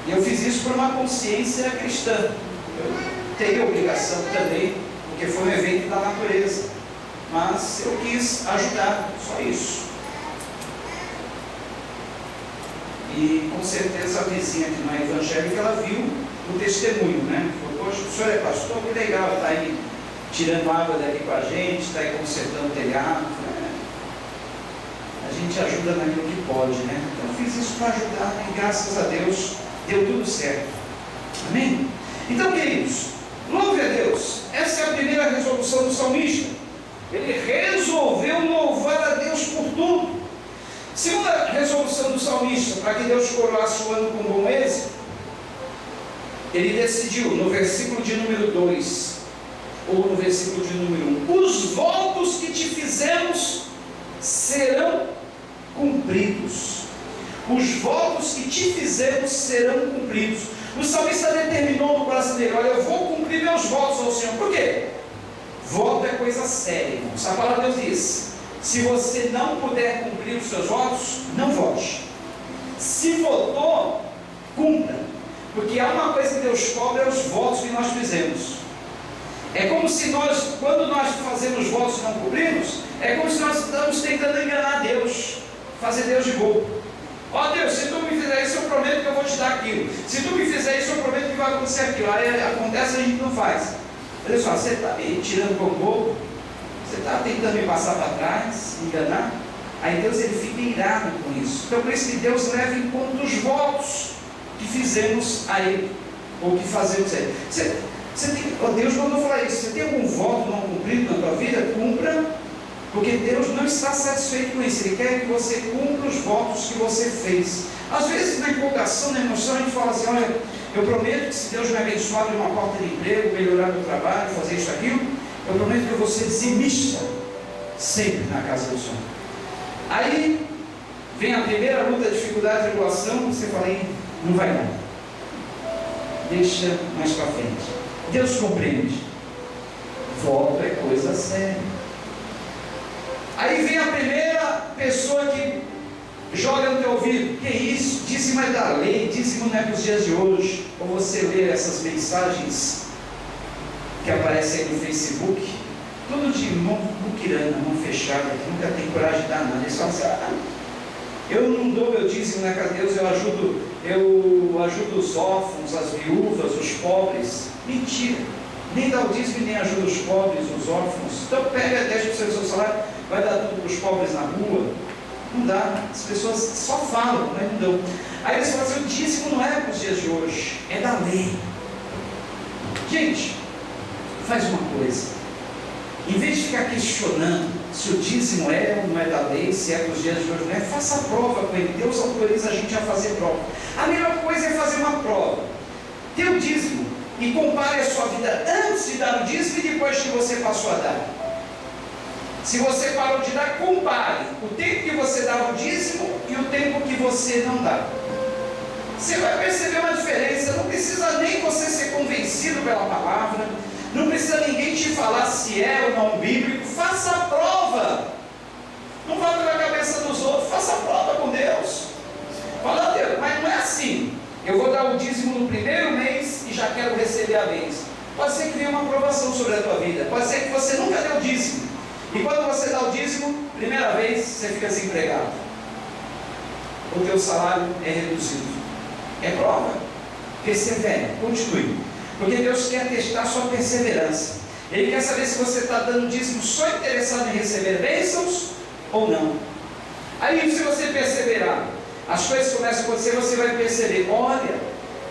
E eu fiz isso por uma consciência cristã. Eu teria obrigação também, porque foi um evento da natureza. Mas eu quis ajudar, só isso. E com certeza a vizinha que não é evangélica, ela viu o testemunho, né? Falou: poxa, o senhor é pastor, que legal, está aí tirando água daqui com a gente, está aí consertando o telhado. A gente ajuda naquilo que pode, né? Então eu fiz isso para ajudar, e graças a Deus deu tudo certo. Amém? Então, queridos, louve a Deus. Essa é a primeira resolução do salmista. Ele resolveu louvar a Deus por tudo. Segunda resolução do salmista, para que Deus coroasse o ano com bom êxito, ele decidiu, no versículo de número 2, ou no versículo de número 1, os votos que te fizemos serão cumpridos. Os votos que te fizemos serão cumpridos. O salmista determinou no coração dele: olha, eu vou cumprir meus votos ao Senhor. Por quê? Voto é coisa séria, irmãos. A palavra de Deus diz: se você não puder cumprir os seus votos, não vote. Se votou, cumpra. Porque há uma coisa que Deus cobra: é os votos que nós fizemos. É como se nós, quando nós fazemos votos e não cumprimos, é como se nós estamos tentando enganar Deus, fazer Deus de bobo. Ó Deus, se tu me fizer isso, eu prometo que eu vou te dar aquilo. Se tu me fizer isso, eu prometo que vai acontecer aquilo. Aí acontece e a gente não faz. Olha só, você está me tirando como bobo? Você está tentando me passar para trás, me enganar? Aí Deus ele fica irado com isso. Então por isso que Deus leva em conta os votos que fizemos a Ele, ou que fazemos a Ele. Deus mandou falar isso. Você tem algum voto não cumprido na tua vida? Cumpra, porque Deus não está satisfeito com isso. Ele quer que você cumpra os votos que você fez. Às vezes na empolgação, na emoção, a gente fala assim: olha, eu prometo que se Deus me abençoar de uma porta de emprego, melhorar meu trabalho, fazer isso, aquilo, eu prometo que eu vou ser dizimista sempre na casa do Senhor. Aí vem a primeira luta, dificuldade, tribulação, você fala: não vai dar, deixa mais para frente. Deus compreende. Voto é coisa séria. Aí vem a primeira pessoa que joga no teu ouvido: que isso? Dízimo é da lei, dízimo não é para os dias de hoje. Ou você lê essas mensagens que aparecem aí no Facebook, tudo de mão muquirana, mão fechada, que nunca tem coragem de dar nada. Eles falam assim: eu não dou meu dízimo na casa de Deus, eu ajudo os órfãos, as viúvas, os pobres. Mentira! Nem dá o dízimo, nem ajuda os pobres, os órfãos. Então pega 10% do seu salário, vai dar tudo para os pobres na rua. Não dá. As pessoas só falam, mas não dão. Aí eles falam assim: o dízimo não é para os dias de hoje, é da lei. Gente, faz uma coisa. Em vez de ficar questionando se o dízimo é ou não é da lei, se é para os dias de hoje, não é, faça a prova com ele. Deus autoriza a gente a fazer prova. A melhor coisa é fazer uma prova. Dê o dízimo e compare a sua vida antes de dar o dízimo e depois que você passou a dar. Se você parou de dar, compare o tempo que você dava o dízimo e o tempo que você não dá. Você vai perceber uma diferença. Não precisa nem você ser convencido pela palavra, não precisa ninguém te falar se é ou não bíblico. Faça a prova. Não vá pela cabeça dos outros, faça a prova com Deus. Fala: Deus, mas não é assim. Eu vou dar o dízimo no primeiro mês e já quero receber a bênção. Pode ser que venha uma aprovação sobre a tua vida. Pode ser que você nunca deu o dízimo. E quando você dá o dízimo, primeira vez, você fica desempregado. O teu salário é reduzido. É prova. Persevere, continue. Porque Deus quer testar a sua perseverança. Ele quer saber se você está dando dízimo só interessado em receber bênçãos ou não. Aí, se você perseverar, as coisas começam a acontecer, você vai perceber: olha,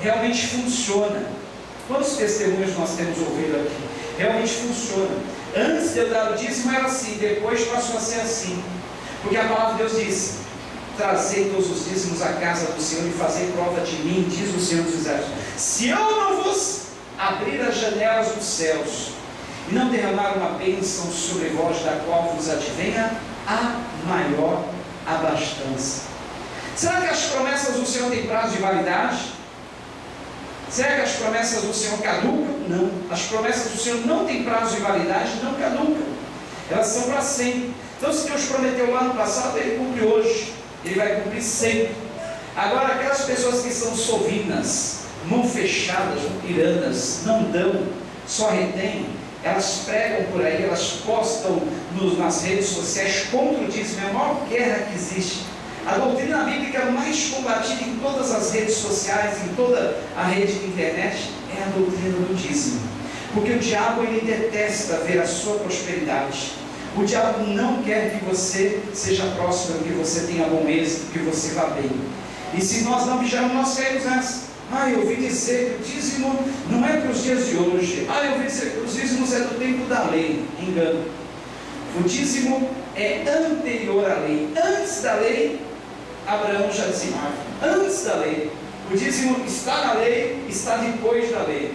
realmente funciona. Quantos testemunhos nós temos ouvido aqui? Realmente funciona. Antes de eu dar o dízimo era assim, depois passou a ser assim. Porque a palavra de Deus diz: trazei todos os dízimos à casa do Senhor e fazei prova de mim, diz o Senhor dos Exércitos. Se eu não vos abrir as janelas dos céus e não derramar uma bênção sobre vós, da qual vos advenha a maior abastança. Será que as promessas do Senhor têm prazo de validade? Será que as promessas do Senhor caducam? Não. As promessas do Senhor não têm prazo de validade, não caducam. Elas são para sempre. Então, se Deus prometeu lá no passado, Ele cumpre hoje. Ele vai cumprir sempre. Agora, aquelas pessoas que são sovinas, mão fechadas, tiranas, não dão, só retêm, elas pregam por aí, elas postam nas redes sociais contra o dízimo. É a maior guerra que existe. A doutrina bíblica mais combatida em todas as redes sociais, em toda a rede de internet, é a doutrina do dízimo. Porque o diabo, ele detesta ver a sua prosperidade. O diabo não quer que você seja próspero, que você tenha bom êxito, que você vá bem. E se nós não vigiarmos, nós caímos nessa. Eu ouvi dizer que o dízimo não é para os dias de hoje. Eu ouvi dizer que os dízimos é do tempo da lei. Engano. O dízimo é anterior à lei. Antes da lei, Abraão já dizimava. Antes da lei. O dízimo está na lei, está depois da lei.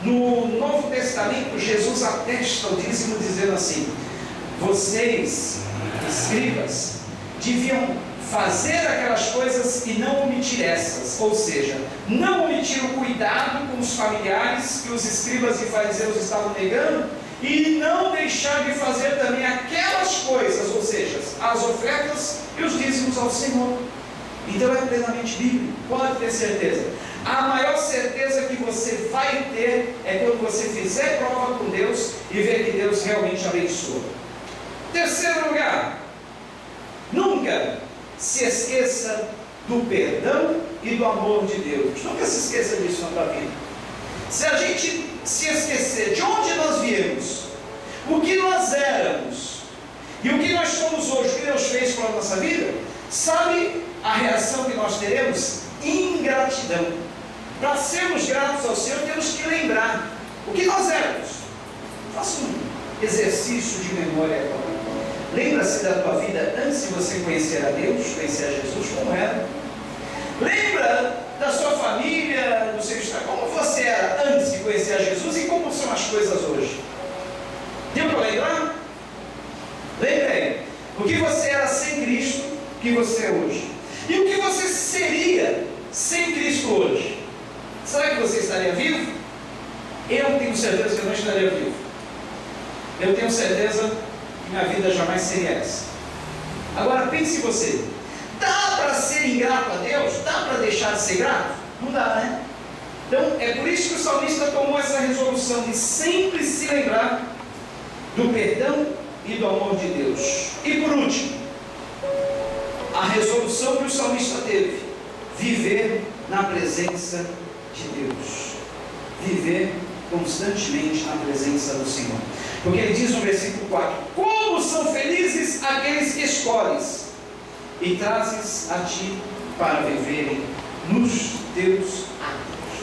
No Novo Testamento, Jesus atesta o dízimo dizendo assim: vocês, escribas, deviam fazer aquelas coisas e não omitir essas. Ou seja, não omitir o cuidado com os familiares que os escribas e fariseus estavam negando, e não deixar de fazer também aquelas coisas, ou seja, as ofertas e os dízimos ao Senhor. Então é plenamente bíblico, pode ter certeza. A maior certeza que você vai ter é quando você fizer prova com Deus e ver que Deus realmente abençoa. Terceiro lugar, nunca se esqueça do perdão e do amor de Deus. Nunca se esqueça disso na tua vida. Se a gente se esquecer de onde nós viemos, o que nós éramos e o que nós somos hoje, o que Deus fez com a nossa vida, sabe a reação que nós teremos? Ingratidão. Para sermos gratos ao Senhor, temos que lembrar o que nós éramos. Faça um exercício de memória agora. Lembra-se da tua vida antes de você conhecer a Deus, conhecer a Jesus, como era. Lembra da sua família, do seu estado, como você era antes de conhecer a Jesus e como são as coisas hoje. Deu para lembrar? Lembrei. O que você era sem Cristo, o que você é hoje. E o que você seria sem Cristo hoje. Será que você estaria vivo? Eu tenho certeza que eu não estaria vivo. Eu tenho certeza que minha vida jamais seria essa. Agora pense você. Dá para ser ingrato a Deus? Dá para deixar de ser grato? Não dá, né? Então é por isso que o salmista tomou essa resolução de sempre se lembrar do perdão e do amor de Deus. E por último, a resolução que o salmista teve: viver na presença de Deus. Viver constantemente na presença do Senhor. Porque ele diz no versículo 4: como são felizes aqueles que escolhes e trazes a ti para viverem nos teus atos.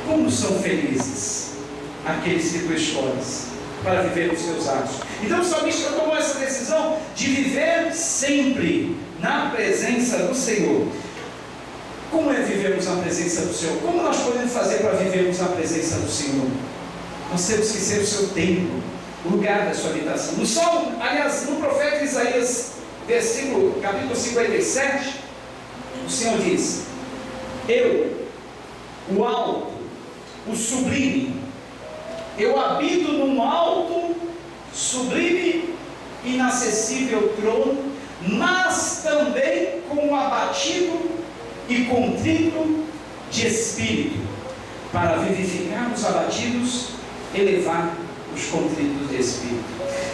Como são felizes aqueles que tu escolhes para viver nos teus atos. Então o salmista tomou essa decisão de viver sempre na presença do Senhor. Como é vivermos na presença do Senhor? Como nós podemos fazer para vivermos na presença do Senhor? Nós temos que ser o seu templo, o lugar da sua habitação. No Salmo, aliás, no profeta Isaías, capítulo 57, o Senhor diz: eu, o alto, o sublime, eu habito num alto, sublime, inacessível trono, mas também com o abatido e contrito de espírito, para vivificar os abatidos, elevar os contritos de espírito.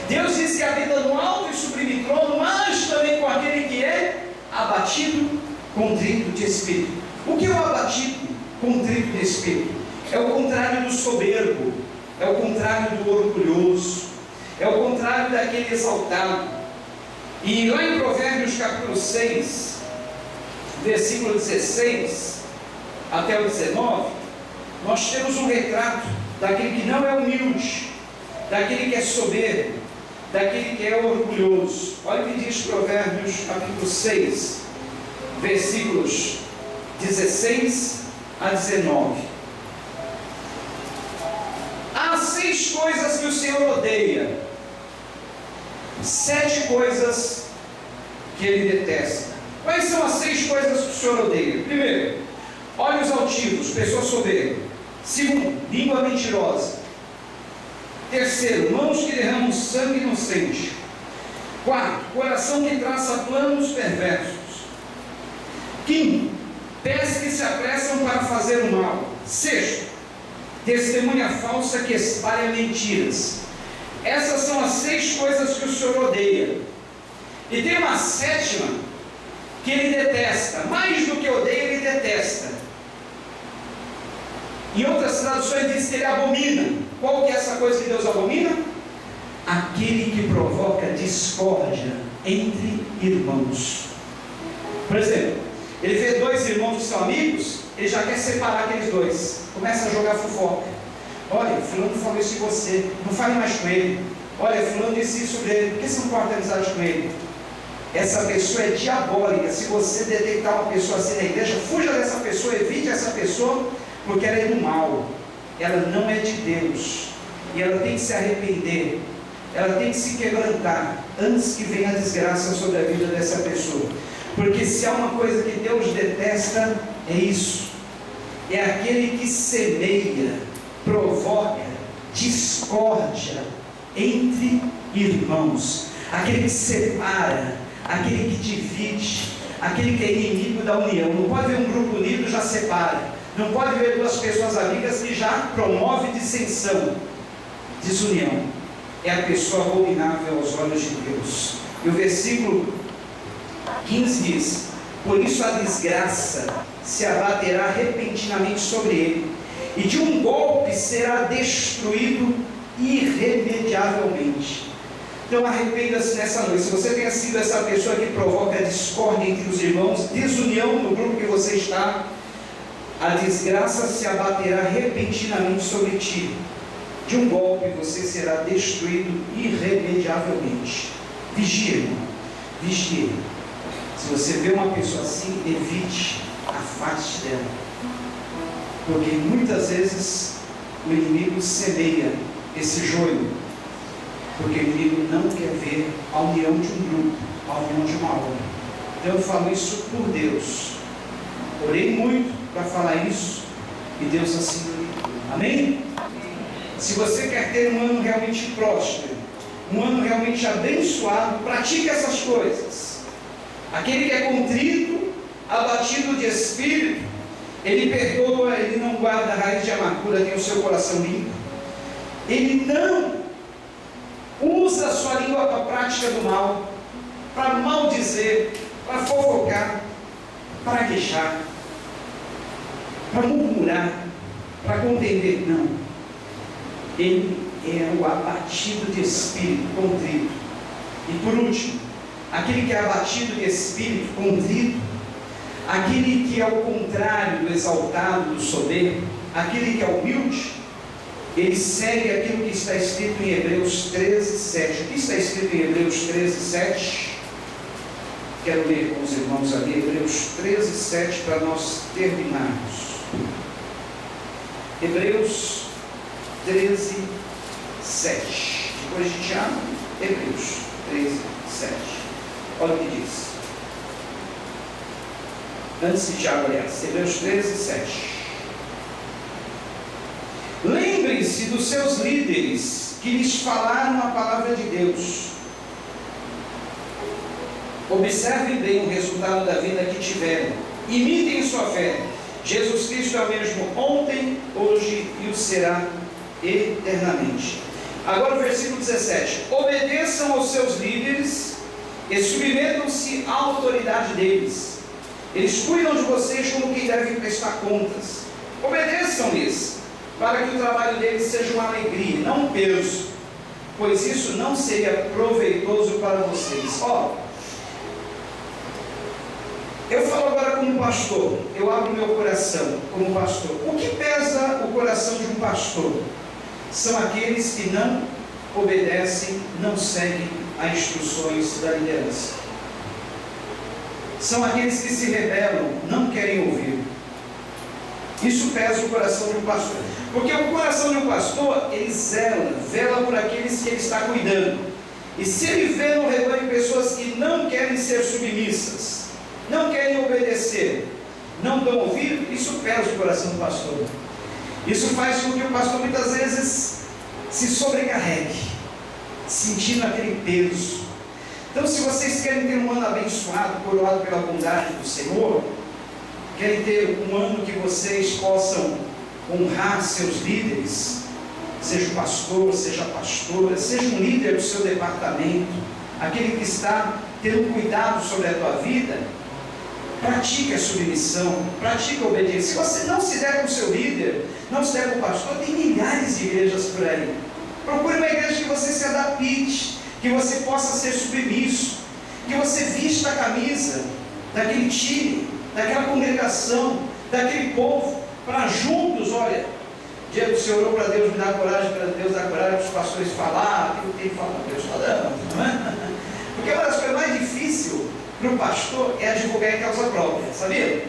Deus diz que habita no alto e sublime trono, mas também com aquele que é abatido, contrito de espírito. O que é o abatido, contrito de espírito? É o contrário do soberbo, é o contrário do orgulhoso, é o contrário daquele exaltado. E lá em Provérbios capítulo 6, versículo 16 até o 19, nós temos um retrato daquele que não é humilde, daquele que é soberbo, daquele que é orgulhoso. Olha o que diz Provérbios capítulo 6, versículos 16 a 19. Há 6 coisas que o Senhor odeia, 7 coisas que Ele detesta. Quais são as 6 coisas que o Senhor odeia? Primeiro, olhos altivos, pessoa soberba. Segundo, língua mentirosa. Terceiro, mãos que derramam sangue inocente. Quarto, coração que traça planos perversos. Quinto, pés que se apressam para fazer o mal. Sexto, testemunha falsa que espalha mentiras. Essas são as 6 coisas que o Senhor odeia. E tem uma 7ª que Ele detesta. Mais do que odeia, Ele detesta. Em outras traduções diz que Ele abomina. Qual que é essa coisa que Deus abomina? Aquele que provoca discórdia entre irmãos. Por exemplo, ele vê 2 irmãos que são amigos, ele já quer separar aqueles 2. Começa a jogar fofoca. Olha, fulano falou isso de você, não fale mais com ele. Olha, fulano disse isso dele, por que você não corta amizade com ele? Essa pessoa é diabólica. Se você detectar uma pessoa assim na igreja, fuja dessa pessoa, evite essa pessoa, porque ela é do mal, ela não é de Deus, e ela tem que se arrepender, ela tem que se quebrantar, antes que venha a desgraça sobre a vida dessa pessoa. Porque se há uma coisa que Deus detesta, é isso, é aquele que semeia, provoca discórdia entre irmãos, aquele que separa, aquele que divide, aquele que é inimigo da união. Não pode ver um grupo unido e já separa. Não pode ver duas pessoas amigas que já promove dissensão, desunião. É a pessoa abominável aos olhos de Deus. E o versículo 15 diz: por isso a desgraça se abaterá repentinamente sobre ele, e de um golpe será destruído irremediavelmente. Então arrependa-se nessa noite. Se você tenha sido essa pessoa que provoca discórdia entre os irmãos, desunião no grupo que você está, a desgraça se abaterá repentinamente sobre ti. De um golpe você será destruído irremediavelmente. Vigie, irmão. Vigie. Se você vê uma pessoa assim, evite, afaste dela. Porque muitas vezes o inimigo semeia esse joio. Porque o inimigo não quer ver a união de um grupo, a união de uma obra. Então eu falo isso por Deus. Orei muito para falar isso e Deus assim me ligou. Amém? Se você quer ter um ano realmente próspero, um ano realmente abençoado, pratique essas coisas. Aquele que é contrito, abatido de espírito, ele perdoa, ele não guarda raiz de amargura, tem o seu coração limpo. Ele não usa a sua língua para a prática do mal, para maldizer, para fofocar, para queixar, para murmurar, para contender. Não. Ele é o abatido de espírito, contrito. E por último, aquele que é abatido de espírito, contrito, aquele que é o contrário do exaltado, do soberbo, aquele que é humilde, ele segue aquilo que está escrito em Hebreus 13, 7. O que está escrito em Hebreus 13, 7? Quero ler com os irmãos ali, Hebreus 13, 7, para nós terminarmos. Hebreus 13, 7. Depois de Tiago, Hebreus 13, 7. Olha o que diz. Antes de Tiago, aliás, Hebreus 13, 7. Lembrem-se dos seus líderes que lhes falaram a palavra de Deus. Observem bem o resultado da vida que tiveram. Imitem sua fé. Jesus Cristo é o mesmo ontem, hoje e o será eternamente. Agora o versículo 17. Obedeçam aos seus líderes e submetam-se à autoridade deles. Eles cuidam de vocês como quem deve prestar contas. Obedeçam-lhes, para que o trabalho deles seja uma alegria, não um peso, pois isso não seria proveitoso para vocês. Eu falo agora como pastor, eu abro meu coração como pastor. O que pesa o coração de um pastor? São aqueles que não obedecem, não seguem as instruções da liderança. São aqueles que se rebelam, não querem ouvir. Isso pesa o coração de um pastor. Porque o coração de um pastor, ele vela por aqueles que ele está cuidando. E se ele vê no rebanho pessoas que não querem ser submissas, não querem obedecer, não dão ouvido, isso pesa o coração do pastor. Isso faz com que o pastor muitas vezes se sobrecarregue, sentindo aquele peso. Então, se vocês querem ter um ano abençoado, coroado pela bondade do Senhor, querem ter um ano que vocês possam honrar seus líderes, seja o pastor, seja a pastora, seja um líder do seu departamento, aquele que está tendo cuidado sobre a tua vida, pratique a submissão, pratique a obediência. Se você não se der com o seu líder, não se der com o pastor, tem milhares de igrejas por aí. Procure uma igreja que você se adapte, que você possa ser submisso, que você vista a camisa daquele time, daquela congregação, daquele povo, para juntos, olha, dia que você orou para Deus me dar coragem, para Deus dar coragem para os pastores falar, aquilo que tem que falar, Deus está dando, não é? Porque uma das coisas mais difíceis para o pastor é advogar em causa própria, sabia?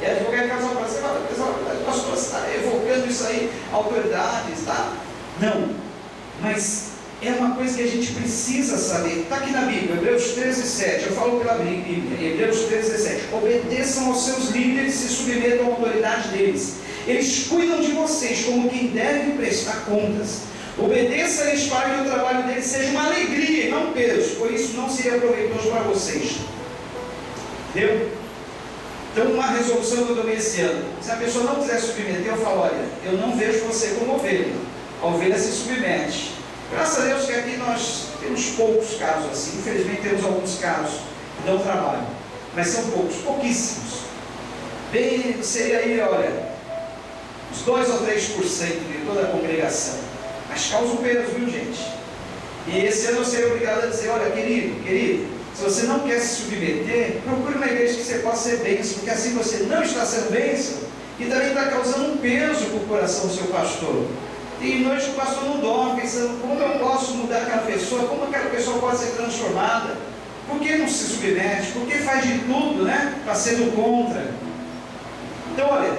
É advogar em causa própria. Você fala, pastor, você está evocando isso aí, autoridades, tá? Não, mas é uma coisa que a gente precisa saber. Está aqui na Bíblia, Hebreus 13, 7. Eu falo pela Bíblia, Hebreus 13, 7. Obedeçam aos seus líderes e se submetam à autoridade deles. Eles cuidam de vocês como quem deve prestar contas. Obedeça-lhes para que o trabalho deles seja uma alegria e não peso, por isso não seria proveitoso para vocês. Entendeu? Então, uma resolução que eu tomei esse ano: se a pessoa não quiser submeter, eu falo: olha, eu não vejo você como ovelha. A ovelha se submete. Graças a Deus que aqui nós temos poucos casos assim. Infelizmente temos alguns casos que não trabalham, mas são poucos, pouquíssimos. Bem, seria aí, olha, uns 2 ou 3% de toda a congregação. Mas causa um peso, viu, gente? E esse ano eu serei obrigado a dizer: olha, querido, se você não quer se submeter, procure uma igreja que você possa ser bênção, porque assim você não está sendo bênção e também está causando um peso para o coração do seu pastor. E noite o pastor não dorme, pensando: como eu posso mudar aquela pessoa? Como aquela pessoa pode ser transformada? Por que não se submete? Por que faz de tudo, né, para ser do contra? Então, olha,